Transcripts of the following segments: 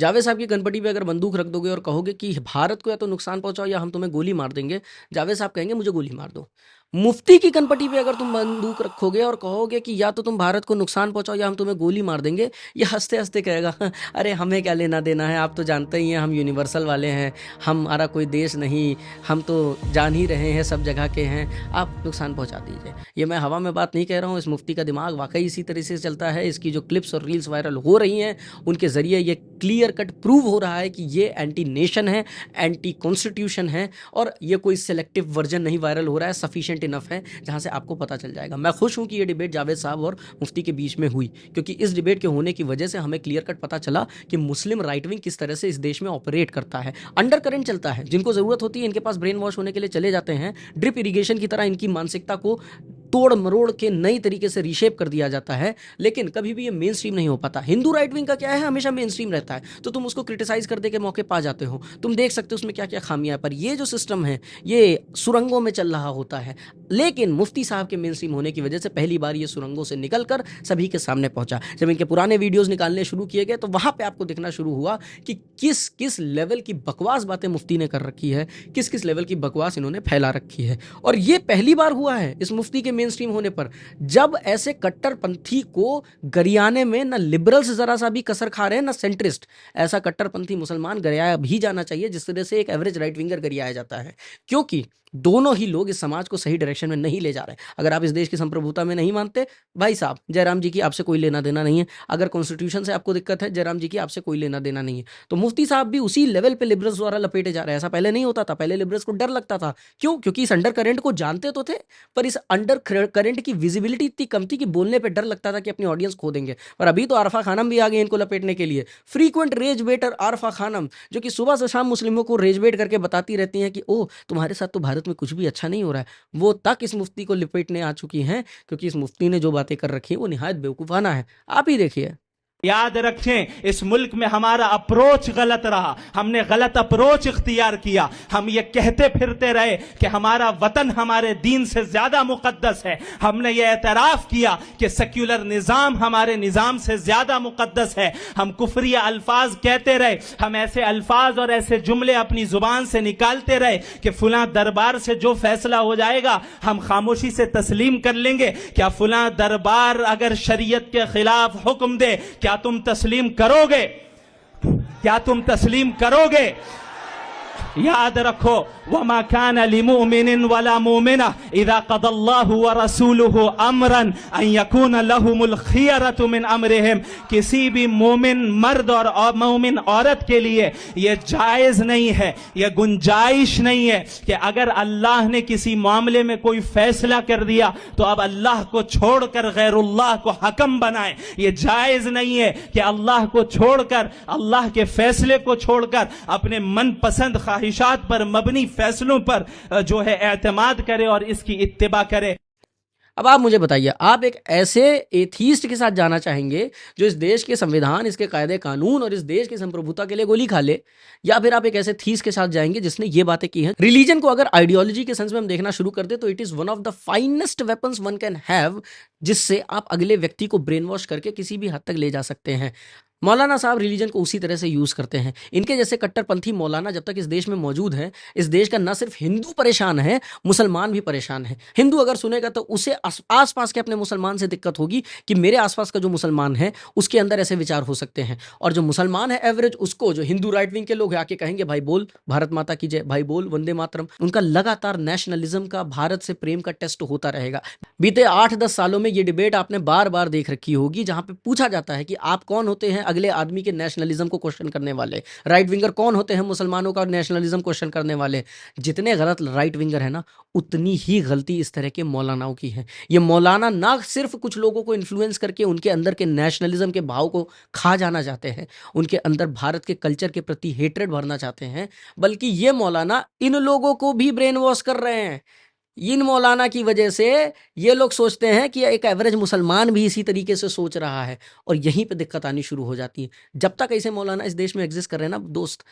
जावेद साहब की कनपटी पे अगर बंदूक रख दोगे और कहोगे कि भारत को या तो नुकसान पहुंचाओ या हम तुम्हें गोली मार देंगे, जावेद साहब कहेंगे मुझे गोली मार दो। मुफ्ती की कनपटी पे अगर तुम बंदूक रखोगे और कहोगे कि या तो तुम भारत को नुकसान पहुंचाओ या हम तुम्हें गोली मार देंगे, ये हंसते हंसते कहेगा अरे हमें क्या लेना देना है, आप तो जानते ही हैं हम यूनिवर्सल वाले हैं, हमारा कोई देश नहीं, हम तो जान ही रहे हैं सब जगह के हैं, आप नुकसान पहुंचा दीजिए। ये मैं हवा में बात नहीं कह रहा हूँ, इस मुफ्ती का दिमाग वाकई इसी तरह से चलता है। इसकी जो क्लिप्स और रील्स वायरल हो रही हैं उनके ज़रिए ये क्लियर कट प्रूव हो रहा है कि ये एंटी नेशन है, एंटी कॉन्स्टिट्यूशन है, और ये कोई सिलेक्टिव वर्जन नहीं वायरल हो रहा है, सफिशिएंट इनफ है जहां से आपको पता चल जाएगा। मैं खुश हूं कि ये डिबेट जावेद साहब और मुफ्ती के बीच में हुई, क्योंकि इस डिबेट के होने की वजह से हमें क्लियर कट पता चला कि मुस्लिम राइट विंग किस तरह से इस देश में ऑपरेट करता है। अंडर करंट चलता है, जिनको जरूरत होती है इनके पास ब्रेन वॉश होने के लिए चले जाते हैं, ड्रिप इरिगेशन की तरह इनकी मानसिकता को तोड़ मरोड़ के नई तरीके से रीशेप कर दिया जाता है, लेकिन कभी भी ये मेन स्ट्रीम नहीं हो पाता। हिंदू राइट विंग का क्या है, हमेशा मेन स्ट्रीम रहता है, तो तुम उसको क्रिटिसाइज करने के मौके पा जाते हो, तुम देख सकते हो उसमें क्या क्या खामियां है। पर ये जो सिस्टम है ये सुरंगों में चल रहा होता है, लेकिन मुफ्ती साहब के मेन स्ट्रीम होने की वजह से पहली बार ये सुरंगों से निकलकर सभी के सामने पहुंचा। जब इनके पुराने वीडियोस निकालने शुरू किए गए तो वहां पे आपको दिखना शुरू हुआ कि किस किस लेवल की बकवास बातें मुफ्ती ने कर रखी है, किस किस लेवल की बकवास इन्होंने फैला रखी है। और ये पहली बार हुआ है इस मुफ्ती के मेन स्ट्रीम होने पर, जब ऐसे कट्टरपंथी को गरियाने में ना लिबरल्स जरा सा भी कसर खा रहे हैं ना सेंट्रिस्ट। ऐसा कट्टरपंथी मुसलमान गरियाया भी जाना चाहिए जिस तरह से एक एवरेज राइट विंगर गरियाया जाता है, क्योंकि दोनों ही लोग इस समाज को सही डायरेक्शन में नहीं ले जा रहे। अगर आप इस देश की संप्रभुता में नहीं मानते, भाई साहब जयराम जी की आपसे कोई लेना देना नहीं है। अगर कॉन्स्टिट्यूशन से आपको दिक्कत है, जयराम जी की आपसे कोई लेना देना नहीं है। तो मुफ्ती साहब भी उसी लेवल पे लिबरल्स द्वारा लपेटे जा रहे हैं। ऐसा पहले नहीं होता था, पहले लिबरल्स को डर लगता था। क्यों? क्योंकि इस अंडर करंट को जानते तो थे, पर इस अंडर करंट की विजिबिलिटी इतनी कम थी कि बोलने पर डर लगता था कि अपनी ऑडियंस खो देंगे। पर अभी तो आरफा खानम भी आ गए इनको लपेटने के लिए। फ्रीक्वेंट रेज बेटर आरफा खानम, जो कि सुबह से शाम मुस्लिमों को रेज बेट करके बताती रहती हैं कि ओ तुम्हारे साथ तो भारत में कुछ भी अच्छा नहीं हो रहा है, वो तक इस मुफ्ती को लपेटने आ चुकी हैं, क्योंकि इस मुफ्ती ने जो बातें कर रखी है वो निहायत बेवकूफाना है। आप ही देखिए। याद रखें, इस मुल्क में हमारा अप्रोच गलत रहा, हमने गलत अप्रोच इख्तियार किया। हम ये कहते फिरते रहे कि हमारा वतन हमारे दीन से ज्यादा मुकद्दस है। हमने ये एतराफ किया कि सेक्युलर निजाम हमारे निजाम से ज्यादा मुकद्दस है। हम कुफरिया अल्फाज कहते रहे, हम ऐसे अल्फाज और ऐसे जुमले अपनी जुबान से निकालते रहे कि फुला दरबार से जो फैसला हो जाएगा हम खामोशी से तस्लीम कर लेंगे। क्या फुला दरबार अगर शरीयत के खिलाफ हुक्म दे, क्या तुम तस्लीम करोगे? क्या तुम तस्लीम करोगे? याद रखो, वमा कान लिमुमिनिन वला मुमिना इज़ा क़दल्लाहु व रसूलुहु अमरन अन यकून लहुमुल खियरतु मिन अमरिहिम। किसी भी मोमिन मर्द और मोमिन औरत के लिए यह जायज़ नहीं है, यह गुंजाइश नहीं है कि अगर अल्लाह ने किसी मामले में कोई फैसला कर दिया तो अब अल्लाह को छोड़कर गैरुल्लाह को हकम बनाए। यह जायज़ नहीं है कि अल्लाह को छोड़कर, अल्लाह के फैसले को छोड़कर अपने मनपसंद ख्वाहिशात पर मबनी फैसलों पर जो है एतमाद करे और इसकी इत्तिबा करे। अब आप मुझे बताइए, आप एक ऐसे एथीस्ट के साथ जाना चाहेंगे जो इस देश के संविधान, इसके कायदे कानून और इस देश की संप्रभुता के लिए गोली खा ले, या फिर आप एक ऐसे थीस्ट के साथ जाएंगे जिसने ये बातें की हैं? रिलीजन को अगर आइडियोलॉजी के सेंस में हम देखना शुरू कर दे तो it is one of the finest weapons one can have, जिससे आप अगले व्यक्ति को ब्रेन वॉश करके किसी भी हद तक ले जा सकते हैं। मौलाना साहब रिलीजन को उसी तरह से यूज़ करते हैं। इनके जैसे कट्टरपंथी मौलाना जब तक इस देश में मौजूद हैं, इस देश का न सिर्फ हिंदू परेशान है, मुसलमान भी परेशान है। हिंदू अगर सुनेगा तो उसे आसपास के अपने मुसलमान से दिक्कत होगी कि मेरे आसपास का जो मुसलमान है उसके अंदर ऐसे विचार हो सकते हैं, और जो मुसलमान है एवरेज, उसको जो हिंदू राइट विंग के लोग आके कहेंगे भाई बोल भारत माता की जय, भाई बोल वंदे मातरम। उनका लगातार नेशनलिज्म का, भारत से प्रेम का टेस्ट होता रहेगा। बीते 8-10 सालों में ये डिबेट आपने बार बार देख रखी होगी, जहां पे पूछा जाता है कि आप कौन होते हैं अगले आदमी के नेशनलिज्म को क्वेश्चन करने वाले? राइट विंगर कौन होते हैं मुसलमानों का नेशनलिज्म क्वेश्चन करने वाले? जितने गलत राइट विंगर है ना, उतनी ही गलती इस तरह के मौलानाओं की है। ये मौलाना ना सिर्फ कुछ लोगों को इन्फ्लुएंस करके उनके अंदर के नेशनलिज्म के भाव को खा जाना चाहते हैं, उनके अंदर भारत के कल्चर के प्रति हेट्रेड भरना चाहते हैं, बल्कि ये मौलाना इन लोगों को भी ब्रेन वॉश कर रहे हैं। इन मौलाना की वजह से ये लोग सोचते हैं कि एक एवरेज मुसलमान भी इसी तरीके से सोच रहा है, और यहीं पे दिक्कत आनी शुरू हो जाती है। जब तक ऐसे मौलाना इस देश में एग्जिस्ट कर रहे हैं ना दोस्त,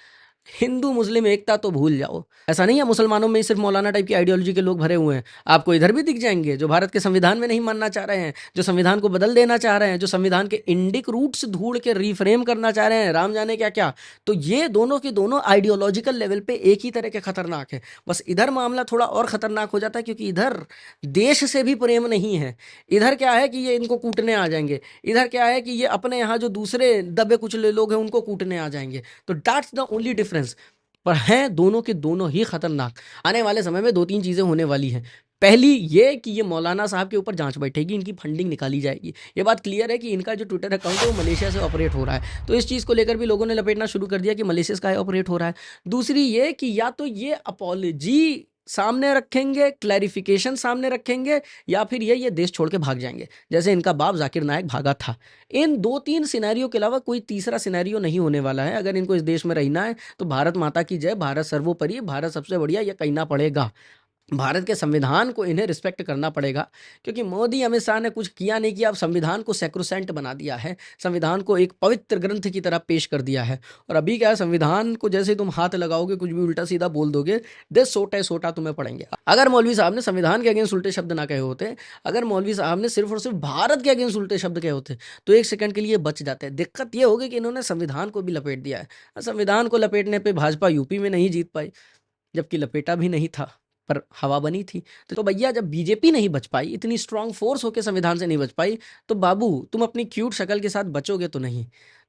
हिंदू मुस्लिम एकता तो भूल जाओ। ऐसा नहीं है मुसलमानों में सिर्फ मौलाना टाइप की आइडियोलॉजी के लोग भरे हुए हैं, आपको इधर भी दिख जाएंगे जो भारत के संविधान में नहीं मानना चाह रहे हैं, जो संविधान को बदल देना चाह रहे हैं, जो संविधान के इंडिक रूट्स ढूंढ के रिफ्रेम करना चाह रहे हैं, राम जाने क्या क्या। तो ये दोनों के दोनों आइडियोलॉजिकल लेवल पे एक ही तरह के खतरनाक है। बस इधर मामला थोड़ा और खतरनाक हो जाता है क्योंकि इधर देश से भी प्रेम नहीं है। इधर क्या है कि ये इनको कूटने आ जाएंगे, इधर क्या है कि ये अपने यहाँ जो दूसरे दबे कुचले लोग हैं उनको कूटने आ जाएंगे। तो दैट्स द ओनली डिफरेंस। पर हैं दोनों के दोनों ही खतरनाक। आने वाले समय में 2-3 चीज़ें होने वाली हैं। पहली ये कि ये मौलाना साहब के ऊपर जांच बैठेगी, इनकी फंडिंग निकाली जाएगी। ये बात क्लियर है कि इनका जो ट्विटर अकाउंट है वो मलेशिया से ऑपरेट हो रहा है, तो इस चीज़ को लेकर भी लोगों ने लपेटना शुरू कर दिया कि मलेशिया से काहे ऑपरेट हो रहा है। दूसरी ये कि या तो ये अपॉलजी सामने रखेंगे, क्लैरिफिकेशन सामने रखेंगे, या फिर ये देश छोड़ के भाग जाएंगे जैसे इनका बाप जाकिर नायक भागा था। इन 2-3 सिनेरियो के अलावा कोई तीसरा सिनेरियो नहीं होने वाला है। अगर इनको इस देश में रहना है तो भारत माता की जय, भारत सर्वोपरि, भारत सबसे बढ़िया, ये कहना पड़ेगा। भारत के संविधान को इन्हें रिस्पेक्ट करना पड़ेगा क्योंकि मोदी अमित शाह ने कुछ किया नहीं किया, अब संविधान को सैक्रोसेंट बना दिया है, संविधान को एक पवित्र ग्रंथ की तरह पेश कर दिया है। और अभी क्या है, संविधान को जैसे तुम हाथ लगाओगे, कुछ भी उल्टा सीधा बोल दोगे, दे सोटा सोटा तुम्हें पड़ेंगे। अगर मौलवी साहब ने संविधान के अगेंस्ट उल्टे शब्द ना कहे होते, अगर मौलवी साहब ने सिर्फ और सिर्फ भारत के अगेंस्ट उल्टे शब्द कहे होते, तो एक सेकंड के लिए बच जाते। दिक्कत ये होगी कि इन्होंने संविधान को भी लपेट दिया है। संविधान को लपेटने पर भाजपा यूपी में नहीं जीत पाई, जबकि लपेटा भी नहीं था पर हवा बनी थी। तो भैया जब बीजेपी नहीं बच पाई, इतनी स्ट्रांग फोर्स होकर संविधान से नहीं बच पाई, तो बाबू तुम अपनी क्यूट शक्ल के साथ बचोगे तो नहीं।